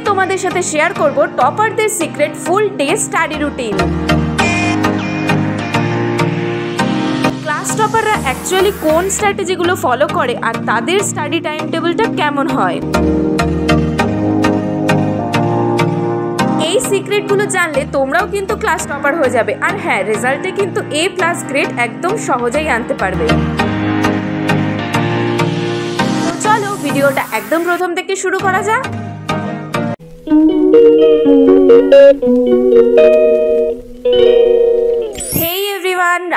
তোমাদের সাথে শেয়ার করব টপারদের secret full day study routine. Class টপাররা অ্যাকচুয়ালি কোন স্ট্র্যাটেজিগুলো ফলো করে আর তাদের স্টাডি টাইম টেবিলটা কেমন হয়, এই সিক্রেটগুলো জানলে তোমরাও কিন্তু ক্লাস টপার হয়ে যাবে। আর হ্যাঁ, রেজাল্টে কিন্তু A+ গ্রেড একদম সহজেই আনতে পারবে। তো চলো ভিডিওটা একদম প্রথম থেকে শুরু করা যাক।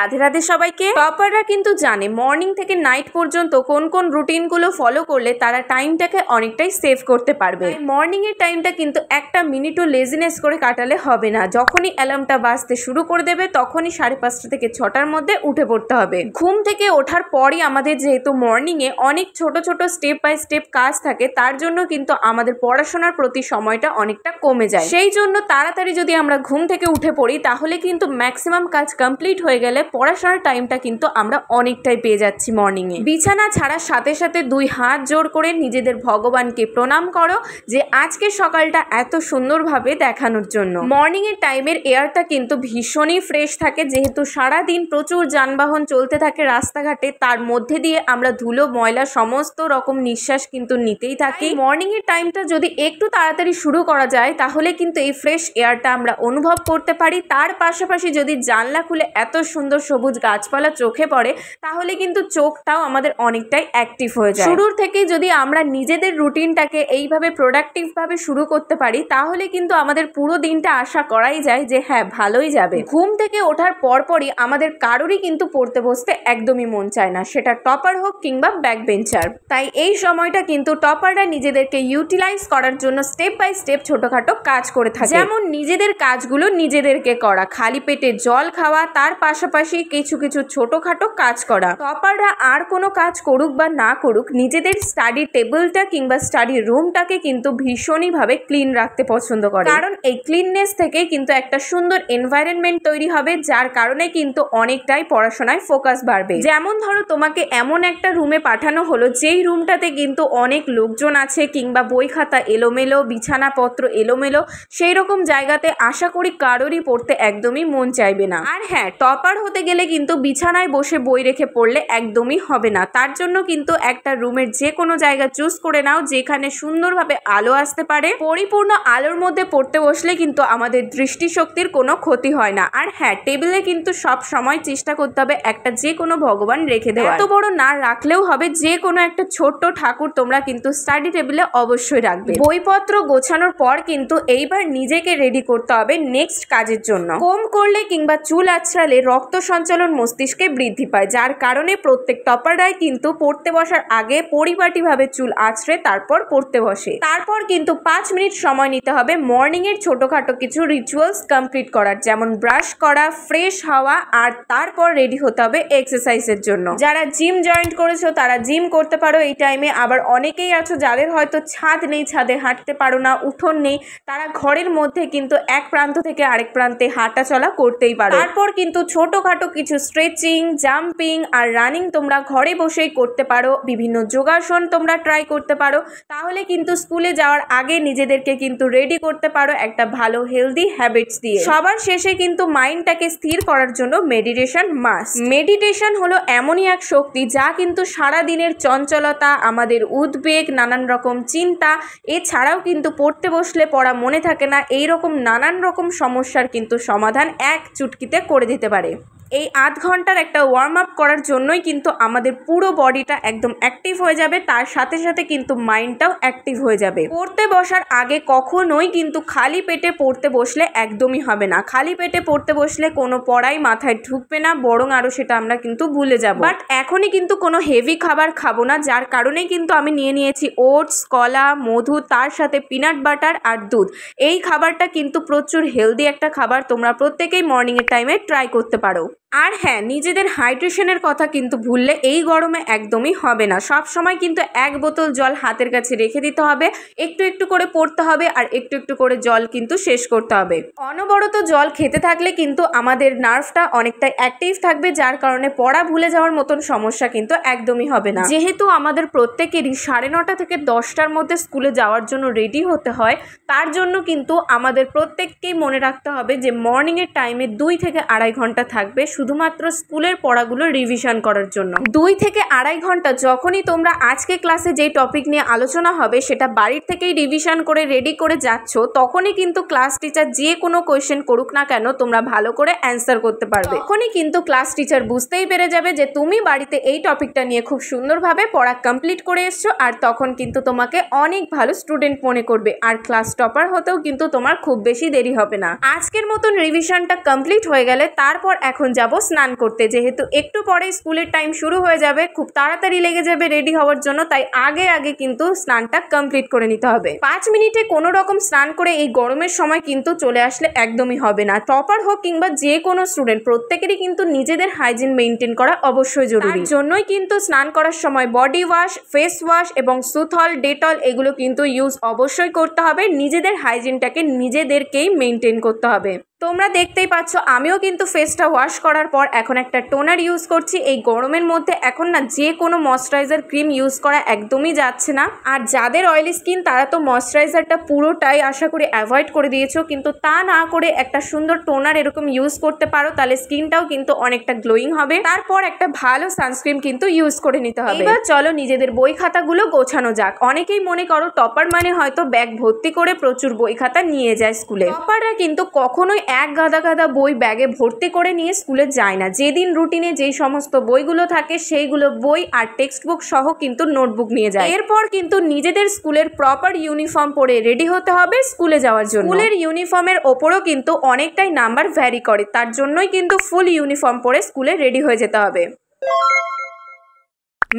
রাধে রাধে সবাইকে। টপাররা কিন্তু জানে মর্নিং থেকে নাইট পর্যন্ত কোন কোন রুটিনগুলো ফলো করলে তারা টাইমটাকে অনেকটাই সেভ করতে পারবে। মর্নিং এর টাইমটা কিন্তু একটা মিনিটও লেজিনেস করে কাটালে হবে না। যখনই অ্যালার্মটা বাজতে শুরু করে দেবে তখনই 5:30 থেকে 6টার মধ্যে উঠে পড়তে হবে। ঘুম থেকে ওঠার পরই আমাদের যেহেতু মর্নিং এ অনেক ছোট ছোট স্টেপ বাই স্টেপ কাজ থাকে, তার জন্য কিন্তু আমাদের পড়াশোনার প্রতি সময়টা অনেকটা কমে যায়। সেই জন্য তাড়াতাড়ি যদি আমরা ঘুম থেকে উঠে পড়ি তাহলে কিন্তু ম্যাক্সিমাম কাজ কমপ্লিট হয়ে গেলে পড়াশোনার টাইমটা কিন্তু আমরা অনেকটাই পেয়ে যাচ্ছি। মর্নিং এ বিছানা ছাড়ার সাথে সাথে 2 হাত জোড় করে নিজেদের ভগবানকে প্রণাম করো যে আজকে সকালটা এত সুন্দরভাবে দেখানোর জন্য। মর্নিং এর টাইমের এয়ারটা কিন্তু ভীষণই ফ্রেশ থাকে, যেহেতু সারাদিন প্রচুর যানবাহন চলতে থাকে রাস্তাঘাটে, তার মধ্যে দিয়ে আমরা ধুলো ময়লা সমস্ত রকম নিঃশ্বাস কিন্তু নিতেই থাকি। মর্নিং এর টাইমটা যদি একটু তাড়াতাড়ি শুরু করা যায় তাহলে কিন্তু এই ফ্রেশ এয়ারটা আমরা অনুভব করতে পারি। তার পাশাপাশি যদি জানলা খুলে এত সুন্দর সবুজ গাছপালা চোখে পড়ে তাহলে কিন্তু চোখটাও আমাদের অনেকটাই অ্যাক্টিভ হয়ে যায়। শুরুর থেকে যদি আমরা নিজেদের রুটিনটাকে এইভাবে প্রোডাক্টিভ ভাবে শুরু করতে পারি তাহলে কিন্তু আমাদের পুরো দিনটা আশা করাই যায় যে হ্যাঁ ভালোই যাবে। ঘুম থেকে ওঠার পরপরই আমাদের কারোরই কিন্তু পড়তে বসতে একদমই মন চায় না, সেটা টপার হোক কিংবা ব্যাক বেঞ্চার। তাই এই সময়টা কিন্তু টপাররা নিজেদেরকে ইউটিলাইজ করার জন্য স্টেপ বাই স্টেপ ছোটখাটো কাজ করে থাকে। যেমন নিজেদের কাজগুলো নিজেদেরকে করা, খালি পেটে জল খাওয়া, তার পাশাপাশি কিছু কিছু ছোটখাটো কাজ করা। টপাররা আর কোনো কাজ করুক বা না করুক নিজেদের স্টাডি টেবিলটা কিংবা স্টাডি রুমটাকে কিন্তু ভীষণই ভাবে ক্লিন রাখতে পছন্দ করে, কারণ এই ক্লিননেস থেকে কিন্তু একটা সুন্দর এনভায়রনমেন্ট তৈরি হবে, যার কারণে কিন্তু অনেকটাই পড়াশোনায় ফোকাস বাড়বে। যেমন ধরো তোমাকে এমন একটা রুমে পাঠানো হলো যেই রুমটাতে কিন্তু অনেক লোকজন আছে কিংবা বই খাতা এলোমেলো, বিছানাপত্র এলোমেলো, সেই রকম জায়গাতে আশা করি কারোরই পড়তে একদমই মন চাইবে না। আর হ্যাঁ, টপার হতে গেলে কিন্তু বিছানায় বসে বই রেখে পড়লে একদমই হবে না। তার জন্য কিন্তু একটা রুমের যে কোনো জায়গা চুজ করে নাও যেখানে সুন্দরভাবে আলো আসতে পারে। পরিপূর্ণ আলোর মধ্যে পড়তে বসলে কিন্তু আমাদের দৃষ্টিশক্তির কোনো ক্ষতি হয় না। আর হ্যাঁ, টেবিলে কিন্তু সব সময় চেষ্টা করতে হবে একটা যে কোনো ভগবান রেখে দেওয়া। এত বড় না রাখলেও হবে, যে কোনো একটা ছোট্ট ঠাকুর তোমরা কিন্তু স্টাডি টেবিলে অবশ্যই রাখবে। বইপত্র গোছানোর পর কিন্তু এইবার নিজেকে রেডি করতে হবে নেক্সট কাজের জন্য। কম করলে কিংবা চুল আঁচড়ালে রক্ত সঞ্চালন মস্তিষ্কে বৃদ্ধি পায়, যার কারণে প্রত্যেক টপাররাই কিন্তু পড়তে বসার আগে পরিপাটিভাবে চুল আঁচড়ে তারপর পড়তে বসে। তারপর কিন্তু 5 মিনিট সময় নিতে হবে মর্নিং এর ছোটখাটো কিছু রিচুয়ালস কমপ্লিট করার, যেমন ব্রাশ করা, ফ্রেশ হওয়া, আর তারপর রেডি হতে হবে এক্সারসাইজের জন্য। যারা জিম জয়েন্ট করেছো তারা জিম করতে পারো এই টাইমে। আবার অনেকেই আছো যাদের হয়তো ছাদ নেই, ছাদে হাঁটতে পারো না, উঠোন নেই, তারা ঘরের মধ্যে কিন্তু এক প্রান্ত থেকে আরেক প্রান্তে হাঁটা চলা করতেই পারো। তারপর কিন্তু ছোটখাটো কিছু স্ট্রেচিং, জাম্পিং আর রানিং তোমরা ঘরে বসেই করতে পারো। বিভিন্ন যোগাসন তোমরা ট্রাই করতে পারো। তাহলে কিন্তু স্কুলে যাওয়ার আগে নিজেদেরকে কিন্তু রেডি করতে পারো একটা ভালো হেলদি হ্যাবিটস দিয়ে। সবার শেষে কিন্তু মাইন্ডটাকে স্থির করার জন্য মেডিটেশন মাস্ট। মেডিটেশন হলো এমনই এক শক্তি যা কিন্তু সারা দিনের চঞ্চলতা, আমাদের উদ্বেগ, নানান রকম চিন্তা, এছাড়াও কিন্তু পড়তে বসলে পড়া মনে থাকে না, এইরকম নানান রকম সমস্যার কিন্তু সমাধান এক চুটকিতে করে দিতে পারে। এই 8 ঘন্টার একটা ওয়ার্ম আপ করার জন্যই কিন্তু আমাদের পুরো বডিটা একদম অ্যাক্টিভ হয়ে যাবে, তার সাথে সাথে কিন্তু মাইন্ডটাও অ্যাক্টিভ হয়ে যাবে। পড়তে বসার আগে কখনোই কিন্তু খালি পেটে পড়তে বসলে একদমই হবে না। খালি পেটে পড়তে বসলে কোনো পড়াই মাথায় ঢুকবে না, বরং আরও সেটা আমরা কিন্তু ভুলে যাব। বাট এখনই কিন্তু কোনো হেভি খাবার খাবো না, যার কারণেই কিন্তু আমি নিয়েছি ওটস, কলা, মধু, তার সাথে পিনাট বাটার আর দুধ। এই খাবারটা কিন্তু প্রচুর হেলদি একটা খাবার, তোমরা প্রত্যেকেই মর্নিংয়ের টাইমে ট্রাই করতে পারো। আর হ্যাঁ, নিজেদের হাইড্রেশনের কথা কিন্তু ভুললে এই গরমে একদমই হবে না। সব সময় কিন্তু 1 বোতল জল হাতের কাছে রেখে দিতে হবে, একটু একটু করে পড়তে হবে আর একটু একটু করে জল কিন্তু শেষ করতে হবে। অনবরত জল খেতে থাকলে কিন্তু আমাদের নার্ভটা অনেকটাই অ্যাক্টিভ থাকবে, যার কারণে পড়া ভুলে যাওয়ার মতন সমস্যা কিন্তু একদমই হবে না। যেহেতু আমাদের প্রত্যেকেরই 9:30 থেকে 10টার মধ্যে স্কুলে যাওয়ার জন্য রেডি হতে হয়, তার জন্য কিন্তু আমাদের প্রত্যেককেই মনে রাখতে হবে যে মর্নিংয়ের টাইমে 2 থেকে 2.5 ঘন্টা থাকবে শুধুমাত্র স্কুলের পড়াগুলো রিভিশন করার জন্য। 2 থেকে 2.5 ঘন্টা যখনই তোমরা আজকে ক্লাসে যেই টপিক নিয়ে আলোচনা হবে সেটা বাড়ির থেকেই রিভিশন করে রেডি করে যাচ্ছ, তখনই কিন্তু ক্লাস টিচার যে কোনো কোয়েশ্চেন করুক না কেন তোমরা ভালো করে অ্যান্সার করতে পারবে। তখনই কিন্তু ক্লাস টিচার বুঝতেই পেরে যাবে যে তুমি বাড়িতে এই টপিকটা নিয়ে খুব সুন্দরভাবে পড়া কমপ্লিট করে এসছো, আর তখন কিন্তু তোমাকে অনেক ভালো স্টুডেন্ট মনে করবে আর ক্লাস টপার হতেও কিন্তু তোমার খুব বেশি দেরি হবে না। আজকের মতন রিভিশনটা কমপ্লিট হয়ে গেলে তারপর এখন যাব স্নান করতে। যেহেতু একটু পরে স্কুলের টাইম শুরু হয়ে যাবে, খুব তাড়াতাড়ি লেগে যাবে রেডি হওয়ার জন্য, তাই আগে আগে কিন্তু স্নানটা কমপ্লিট করে নিতে হবে। 5 মিনিটে কোনো রকম স্নান করে এই গরমের সময় কিন্তু চলে আসলে একদমই হবে না। টপার হোক কিংবা যে কোনো স্টুডেন্ট, প্রত্যেকেরই কিন্তু নিজেদের হাইজিন মেনটেন করা অবশ্যই জরুরি। জন্যই কিন্তু স্নান করার সময় বডি ওয়াশ, ফেস ওয়াশ এবং সুথল, ডেটল এগুলো কিন্তু ইউজ অবশ্যই করতে হবে। নিজেদের হাইজিনটাকে নিজেদেরকেই মেনটেন করতে হবে। তোমরা দেখতেই পাচ্ছ আমিও কিন্তু ফেসটা ওয়াশ করার পর এখন একটা টোনার ইউজ করছি। এই গরমের মধ্যে এখন না যে কোনো ময়শ্চারাইজার ক্রিম ইউজ করা একদমই যাচ্ছে না। আর যাদের অয়েলি স্কিন তারা তো ময়শ্চারাইজারটা পুরোটাই আশা করি অ্যাভয়েড করে দিয়েছো, কিন্তু তা না করে একটা সুন্দর টোনার এরকম ইউজ করতে পারো, তাহলে স্কিনটাও কিন্তু অনেকটা গ্লোয়িং হবে। তারপর একটা ভালো সানস্ক্রিন কিন্তু ইউজ করে নিতে হবে। এবার চলো নিজেদের বই খাতাগুলো গোছানো যাক। অনেকেই মনে করো টপার মানে হয়তো ব্যাগ ভর্তি করে প্রচুর বই খাতা নিয়ে যায় স্কুলে। টপাররা কিন্তু কখনোই এক গাদা গাদা বই ব্যাগে ভর্তি করে নিয়ে স্কুলে যায় না। যেদিন রুটিনে যেই সমস্ত বইগুলো থাকে সেইগুলো বই আর টেক্সট বুক সহ কিন্তু নোটবুক নিয়ে যায়। এরপর কিন্তু নিজেদের স্কুলের প্রপার ইউনিফর্ম পরে রেডি হতে হবে স্কুলে যাওয়ার জন্য। স্কুলের ইউনিফর্মের ওপরও কিন্তু অনেকটাই নাম্বার ভ্যারি করে, তার জন্যই কিন্তু ফুল ইউনিফর্ম পরে স্কুলে রেডি হয়ে যেতে হবে।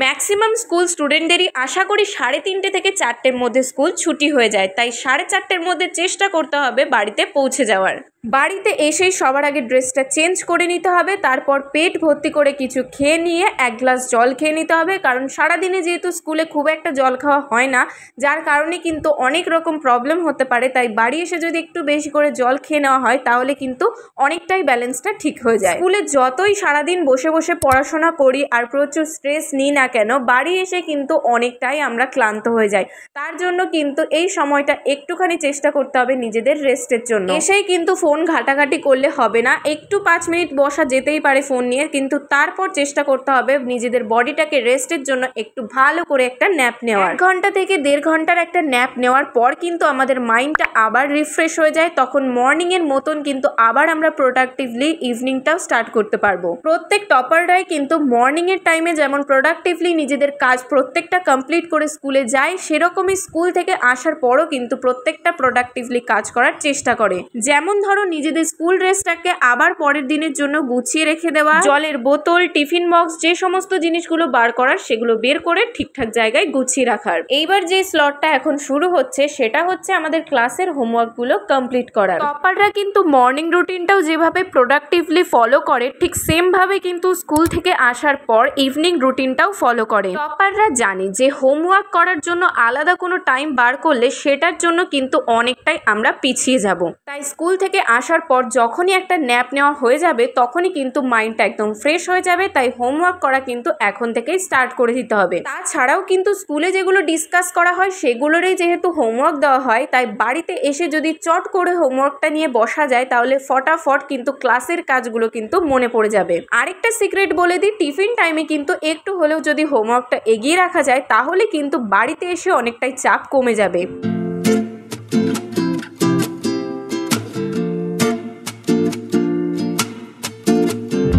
ম্যাক্সিমাম স্কুল স্টুডেন্টদেরই আশা করি 3:30 থেকে 4টের মধ্যে স্কুল ছুটি হয়ে যায়, তাই 4:30-এর মধ্যে চেষ্টা করতে হবে বাড়িতে পৌঁছে যাওয়ার। বাড়িতে এসেই সবার আগে ড্রেসটা চেঞ্জ করে নিতে হবে, তারপর পেট ভর্তি করে কিছু খেয়ে নিয়ে 1 গ্লাস জল খেয়ে নিতে হবে, কারণ সারাদিনে যেহেতু স্কুলে খুব একটা জল খাওয়া হয় না, যার কারণে কিন্তু অনেক রকম প্রবলেম হতে পারে। তাই বাড়ি এসে যদি একটু বেশি করে জল খেয়ে নেওয়া হয় তাহলে কিন্তু অনেকটাই ব্যালেন্সটা ঠিক হয়ে যায়। স্কুলে যতই সারাদিন বসে বসে পড়াশোনা করি আর প্রচুর স্ট্রেস নিই না কেন, বাড়ি এসে কিন্তু অনেকটাই আমরা ক্লান্ত হয়ে যাই। তার জন্য কিন্তু এই সময়টা একটুখানি চেষ্টা করতে হবে নিজেদের রেস্টের জন্য। এসেই কিন্তু ফোন ঘাটাঘাটি করলে হবে না, একটু 5 মিনিট বসা যেতেই পারে ফোন নিয়ে, কিন্তু তারপর চেষ্টা করতে হবে নিজেদের বডিটাকে রেস্টের জন্য একটু ভালো করে একটা ন্যাপ নেওয়ার। 1 ঘন্টা থেকে 1.5 ঘন্টার একটা ন্যাপ নেওয়ার পর কিন্তু আমাদের মাইন্ডটা আবার রিফ্রেশ হয়ে যায়, তখন মর্নিংয়ের মতন কিন্তু আবার আমরা প্রোডাক্টিভলি ইভিনিংটাও স্টার্ট করতে পারবো। প্রত্যেক টপাররাই কিন্তু মর্নিংয়ের টাইমে যেমন প্রোডাক্টিভলি নিজেদের কাজ প্রত্যেকটা কমপ্লিট করে স্কুলে যায়, সেরকমই স্কুল থেকে আসার পরও কিন্তু প্রত্যেকটা প্রোডাক্টিভলি কাজ করার চেষ্টা করে। যেমন ধরো নিজেদের স্কুল ড্রেসটাকে আবার পরের দিনের জন্য গুছিয়ে রেখে দেওয়া, জলের বোতল, টিফিন বক্স, যে সমস্ত জিনিসগুলো বার করার সেগুলো বের করে ঠিকঠাক জায়গায় গুছিয়ে রাখার। এইবার যে স্লটটা এখন শুরু হচ্ছে সেটা হচ্ছে আমাদের ক্লাসের হোমওয়ার্কগুলো কমপ্লিট করার। টপাররা কিন্তু মর্নিং রুটিনটাও যেভাবে প্রোডাক্টিভলি ফলো করে ঠিক সেম ভাবে কিন্তু স্কুল থেকে আসার পর ইভিনিং রুটিনটাও ফলো করে। টপাররা জানে যে হোমওয়ার্ক করার জন্য আলাদা কোনো টাইম বার করলে সেটার জন্য কিন্তু অনেকটাই আমরা পিছিয়ে যাব। তাই স্কুল থেকে আসার পর যখনই একটা ন্যাপ নেওয়া হয়ে যাবে তখনই কিন্তু মাইন্ডটা একদম ফ্রেশ হয়ে যাবে। তাই হোমওয়ার্ক করা কিন্তু এখন থেকেই স্টার্ট করে দিতে হবে। তাছাড়াও কিন্তু স্কুলে যেগুলো ডিসকাস করা হয় সেগুলোরই যেহেতু হোমওয়ার্ক দেওয়া হয়, তাই বাড়িতে এসে যদি চট করে হোমওয়ার্কটা নিয়ে বসা যায় তাহলে ফটাফট কিন্তু ক্লাসের কাজগুলো কিন্তু মনে পড়ে যাবে। আরেকটা সিক্রেট বলে দিই, টিফিন টাইমে কিন্তু একটু হলেও যদি হোমওয়ার্কটা এগিয়ে রাখা যায় তাহলে কিন্তু বাড়িতে এসে অনেকটাই চাপ কমে যাবে।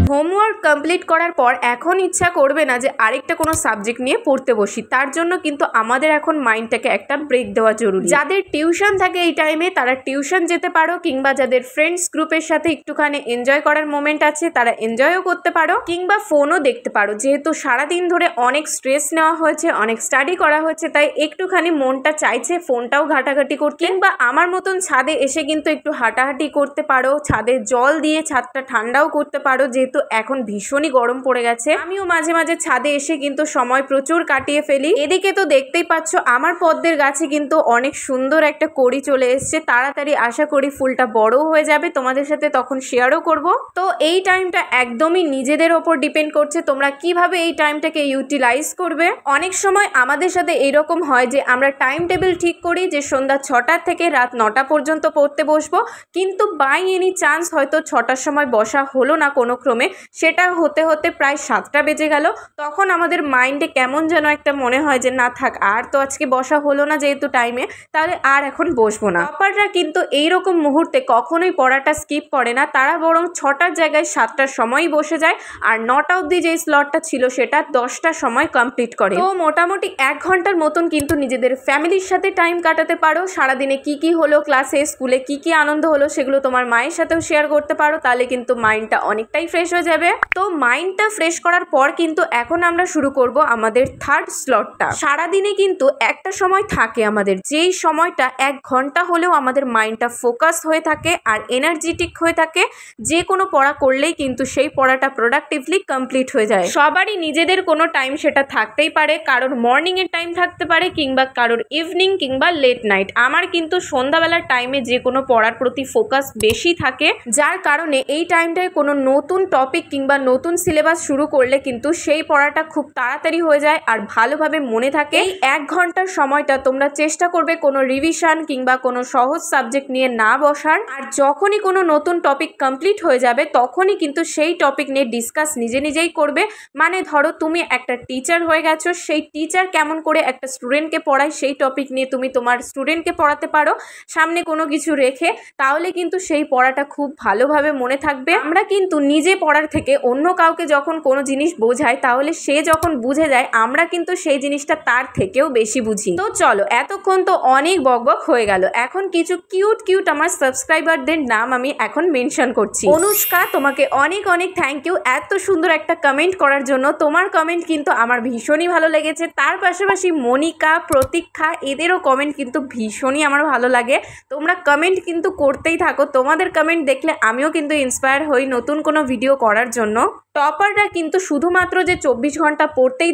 হোমওয়ার্ক কমপ্লিট করার পর এখন ইচ্ছা করবে না যে আরেকটা কোনো সাবজেক্ট নিয়ে পড়তে বসি। তার জন্য কিন্তু আমাদের এখন মাইন্ডটাকে একটা ব্রেক দেওয়া জরুরি। যাদের টিউশন থাকে এই টাইমে তারা টিউশন যেতে পারো, কিংবা যাদের ফ্রেন্ডস গ্রুপের সাথে একটুখানি এনজয় করার মোমেন্ট আছে তারা এনজয়ও করতে পারো, কিংবা ফোনও দেখতে পারো। যেহেতু সারাদিন ধরে অনেক স্ট্রেস নেওয়া হয়েছে, অনেক স্টাডি করা হয়েছে, তাই একটুখানি মনটা চাইছে ফোনটাও ঘাটাঘাটি করতে। কিংবা আমার মতন ছাদে এসে কিন্তু একটু হাঁটাহাঁটি করতে পারো, ছাদে জল দিয়ে ছাদটা ঠান্ডাও করতে পারো, যেহেতু এখন ভীষণই গরম পড়ে গেছে। আমিও মাঝে মাঝে ছাদে এসে কিন্তু সময় প্রচুর কাটিয়ে ফেলি। এদিকে তো দেখতেই পাচ্ছ আমার পদ্মের গাছে কিন্তু অনেক সুন্দর একটা কড়ি চলে এসছে। তাড়াতাড়ি আশা করি ফুলটা বড়ও হয়ে যাবে, তোমাদের সাথে তখন শেয়ারও করব। তো এই টাইমটা একদমই নিজেদের ওপর ডিপেন্ড করছে তোমরা কিভাবে এই টাইমটাকে ইউটিলাইজ করবে। অনেক সময় আমাদের সাথে এইরকম হয় যে আমরা টাইম টেবিল ঠিক করি যে সন্ধ্যা 6টা থেকে রাত 9টা পর্যন্ত পড়তে বসবো, কিন্তু বাই এনি চান্স হয়তো 6টার সময় বসা হলো না কোনো ক্রমে, সেটা হতে হতে প্রায় 7টা বেজে গেল। তখন আমাদের মাইন্ডে কেমন যেন একটা মনে হয় যে না থাক, আর তো আজকে বসা হলো না যেহেতু টাইমে, তাহলে আর এখন বসবো না। টপাররা কিন্তু এইরকম মুহূর্তে কখনোই পড়াটা স্কিপ করে না, তারা বরং 6টার জায়গায় 7টার সময়ই বসে যায়, আর 9টা অবধি যে স্লটটা ছিল সেটা 10টার সময় কমপ্লিট করে। তো মোটামুটি 1 ঘন্টার মতন কিন্তু নিজেদের ফ্যামিলির সাথে টাইম কাটাতে পারো। সারাদিনে কি কি হলো, ক্লাসে স্কুলে কি কি আনন্দ হলো সেগুলো তোমার মায়ের সাথেও শেয়ার করতে পারো, তাহলে কিন্তু মাইন্ডটা অনেকটাই ফ্রেশ হয়ে যাবে। তো মাইন্ডটা ফ্রেশ করার পর কিন্তু এখন আমরা শুরু করব আমাদের থার্ড স্লটটা। সারাদিনে কিন্তু একটা সময় থাকে আমাদের, যেই সময়টা 1 ঘন্টা হলেও আমাদের মাইন্ডটা ফোকাস হয়ে থাকে আর এনার্জেটিক হয়ে থাকে। যে কোনো পড়া করলেই কিন্তু সেই পড়াটা প্রোডাক্টিভলি কমপ্লিট হয়ে যায়। সবারই নিজেদের কোনো টাইম সেটা থাকতেই পারে, কারোর মর্নিংয়ের টাইম থাকতে পারে, কিংবা কারোর ইভিনিং কিংবা লেট নাইট। আমার কিন্তু সন্ধ্যাবেলার টাইমে যে কোনো পড়ার প্রতি ফোকাস বেশি থাকে, যার কারণে এই টাইমটায় কোনো নতুন টপিক কিংবা নতুন সিলেবাস শুরু করলে কিন্তু সেই পড়াটা খুব তাড়াতাড়ি হয়ে যায় আর ভালোভাবে মনে থাকে। এই 1 ঘন্টার সময়টা তোমরা চেষ্টা করবে কোনো রিভিশন কিংবা কোনো সহজ সাবজেক্ট নিয়ে না বসার, আর যখনই কোনো নতুন টপিক কমপ্লিট হয়ে যাবে তখনই কিন্তু সেই টপিক নিয়ে ডিসকাস নিজে নিজেই করবে। মানে ধরো তুমি একটা টিচার হয়ে গেছো, সেই টিচার কেমন করে একটা স্টুডেন্টকে পড়ায় সেই টপিক নিয়ে তুমি তোমার স্টুডেন্টকে পড়াতে পারো সামনে কোনো কিছু রেখে, তাহলে কিন্তু সেই পড়াটা খুব ভালোভাবে মনে থাকবে। আমরা কিন্তু নিজে পড়ার থেকে অন্য কাউকে যখন কোনো জিনিস বোঝাই, তাহলে সে যখন বুঝে যায় আমরা কিন্তু সেই জিনিসটা তার থেকেও বেশি বুঝি। তো চলো, এতক্ষণ তো অনেক বকবক হয়ে গেল, এখন কিছু কিউট আমার সাবস্ক্রাইবারদের নাম আমি এখন মেনশন করছি। অনুষ্কা, তোমাকে অনেক অনেক থ্যাংক ইউ এত সুন্দর একটা কমেন্ট করার জন্য। তোমার কমেন্ট কিন্তু আমার ভীষণই ভালো লেগেছে। তার পাশাপাশি মনিকা, প্রতীক্ষা, এদেরও কমেন্ট কিন্তু ভীষণই আমার ভালো লাগে। তোমরা কমেন্ট কিন্তু করতেই থাকো, তোমাদের কমেন্ট দেখলে আমিও কিন্তু ইন্সপায়ার হই নতুন কোনো ভিডিও করার জন্য। টপাররা কিন্তু শুধুমাত্র যে 24 ঘন্টা পড়তেই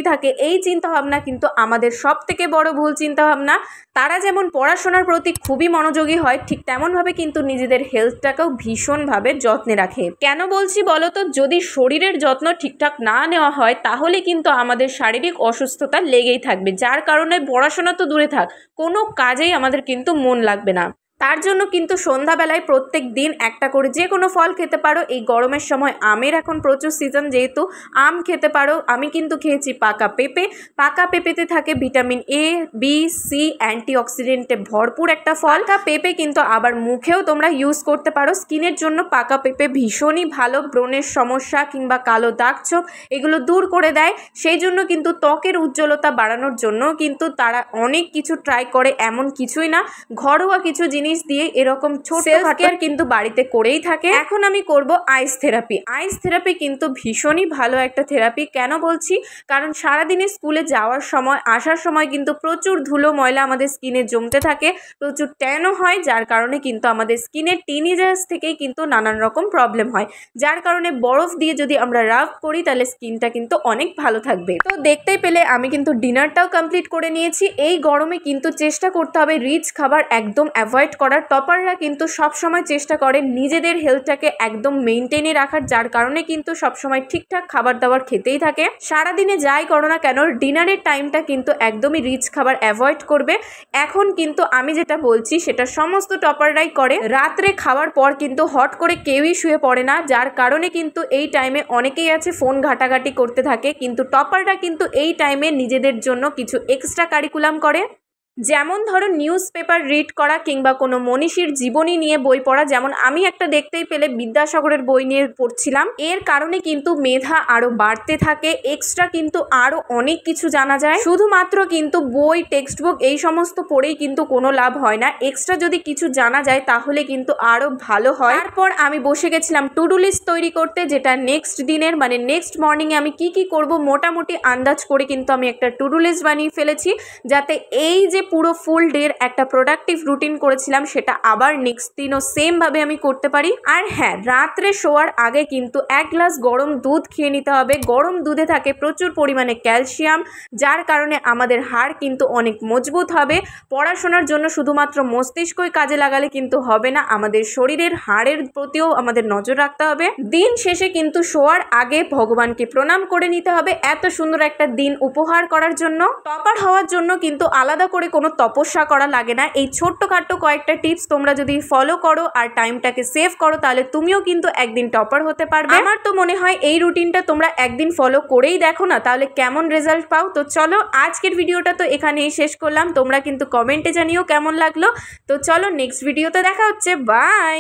থাকে এই চিন্তাভাবনা কিন্তু আমাদের সব থেকে বড় ভুল চিন্তাভাবনা। তারা যেমন পড়াশোনার প্রতি খুবই মনোযোগী হয়, ঠিক তেমনভাবে কিন্তু নিজেদের হেলথটাকেও ভীষণভাবে যত্নে রাখে। কেন বলছি বলো তো, যদি শরীরের যত্ন ঠিকঠাক না নেওয়া হয় তাহলে কিন্তু আমাদের শারীরিক অসুস্থতা লেগেই থাকবে, যার কারণে পড়াশোনা তো দূরে থাক, কোনো কাজেই আমাদের কিন্তু মন লাগবে না। তার জন্য কিন্তু সন্ধ্যাবেলায় প্রত্যেক দিন একটা করে যে কোনো ফল খেতে পারো। এই গরমের সময় আমের এখন প্রচুর সিজন, যেহেতু আম খেতে পারো। আমি কিন্তু খেয়েছি পাকা পেঁপে। পাকা পেঁপেতে থাকে ভিটামিন এ, বি, সি, অ্যান্টিঅক্সিডেন্টে ভরপুর একটা ফল। পাকা পেঁপে কিন্তু আবার মুখেও তোমরা ইউজ করতে পারো। স্কিনের জন্য পাকা পেঁপে ভীষণই ভালো, ব্রণের সমস্যা কিংবা কালো দাগ ছোপ এগুলো দূর করে দেয়। সেই জন্য কিন্তু ত্বকের উজ্জ্বলতা বাড়ানোর জন্য কিন্তু তারা অনেক কিছু ট্রাই করে, এমন কিছুই না, ঘরোয়া কিছু জিনিস দিয়ে এরকম ছোট সেলফ কেয়ার কিন্তু বাড়িতে করেই থাকে। এখন আমি করব আইস থেরাপি। আইস থেরাপি কিন্তু ভীষণই ভালো একটা থেরাপি। কেন বলছি, কারণ সারাদিনে স্কুলে যাওয়ার সময় আসার সময় কিন্তু প্রচুর ধুলো ময়লা আমাদের স্কিনে জমতে থাকে, প্রচুর ট্যানও হয়, যার কারণে কিন্তু আমাদের স্কিনের টিনেজার্স থেকেই কিন্তু নানান রকম প্রবলেম হয়, যার কারণে বরফ দিয়ে যদি আমরা রাব করি তাহলে স্কিনটা কিন্তু অনেক ভালো থাকবে। তো দেখতেই পেলে আমি কিন্তু ডিনারটাও কমপ্লিট করে নিয়েছি। এই গরমে কিন্তু চেষ্টা করতে হবে রিচ খাবার একদম অ্যাভয়েড করার। টপাররা কিন্তু সবসময় চেষ্টা করে নিজেদের হেলথটাকে একদম মেনটেনে রাখার, যার কারণে কিন্তু সবসময় ঠিকঠাক খাবার দাবার খেতেই থাকে। সারাদিনে যাই করো না কেন ডিনারের টাইমটা কিন্তু একদমই রিচ খাবার অ্যাভয়েড করবে। এখন কিন্তু আমি যেটা বলছি সেটা সমস্ত টপাররাই করে। রাত্রে খাওয়ার পর কিন্তু হট করে কেউই শুয়ে পড়ে না, যার কারণে কিন্তু এই টাইমে অনেকেই আছে ফোন ঘাটাঘাটি করতে থাকে, কিন্তু টপাররা কিন্তু এই টাইমে নিজেদের জন্য কিছু এক্সট্রা কারিকুলাম করে। যেমন ধরো নিউজ পেপার রিড করা কিংবা কোনো মনীষীর জীবনী নিয়ে বই পড়া, যেমন আমি একটা দেখতেই পেলে বিদ্যাসাগরের বই নিয়ে পড়ছিলাম। এর কারণে কিন্তু মেধা আরো বাড়তে থাকে, এক্সট্রা কিন্তু আরো অনেক কিছু জানা যায়। শুধুমাত্র কিন্তু বই, টেক্সট বুক এই সমস্ত পড়েই কিন্তু কোনো লাভ হয় না, এক্সট্রা যদি কিছু জানা যায় তাহলে কিন্তু আরো ভালো হয়। তারপর আমি বসে গেছিলাম টু ডু লিস্ট তৈরি করতে, যেটা নেক্সট দিনের মানে নেক্সট মর্নিংয়ে আমি কি কি করব মোটামুটি আন্দাজ করে কিন্তু আমি একটা টু ডু লিস্ট বানিয়ে ফেলেছি, যাতে এই যে পুরো ফুল ডের একটা প্রোডাক্টিভ রুটিন করেছিলাম সেটা আবার নেক্সট দিনও সেমভাবে আমি করতে পারি। আর হ্যাঁ, রাত্রে শোয়ার আগে কিন্তু 1 গ্লাস গরম দুধ খেয়ে নিতে হবে। গরম দুধে থাকে প্রচুর পরিমাণে ক্যালসিয়াম, যার কারণে আমাদের হাড় কিন্তু অনেক মজবুত হবে। পড়াশোনার জন্য শুধুমাত্র মস্তিষ্কই কাজে লাগালে কিন্তু হবে না, আমাদের শরীরের হাড়ের প্রতিও আমাদের নজর রাখতে হবে। দিন শেষে কিন্তু শোয়ার আগে ভগবানকে প্রণাম করে নিতে হবে এত সুন্দর একটা দিন উপহার করার জন্য। টপার হওয়ার জন্য কিন্তু আলাদা করে কোনো তপস্যা করা লাগে না। এই ছোট্টখাট্ট কয়েকটা টিপস তোমরা যদি ফলো করো আর টাইমটাকে সেভ করো তাহলে তুমিও কিন্তু একদিন টপার হতে পারবে। আমার তো মনে হয় এই রুটিনটা তোমরা একদিন ফলো করেই দেখো না, তাহলে কেমন রেজাল্ট পাও। তো চলো আজকের ভিডিওটা তো এখানেই শেষ করলাম, তোমরা কিন্তু কমেন্টে জানিও কেমন লাগলো। তো চলো নেক্সট ভিডিওতে দেখা হচ্ছে, বাই।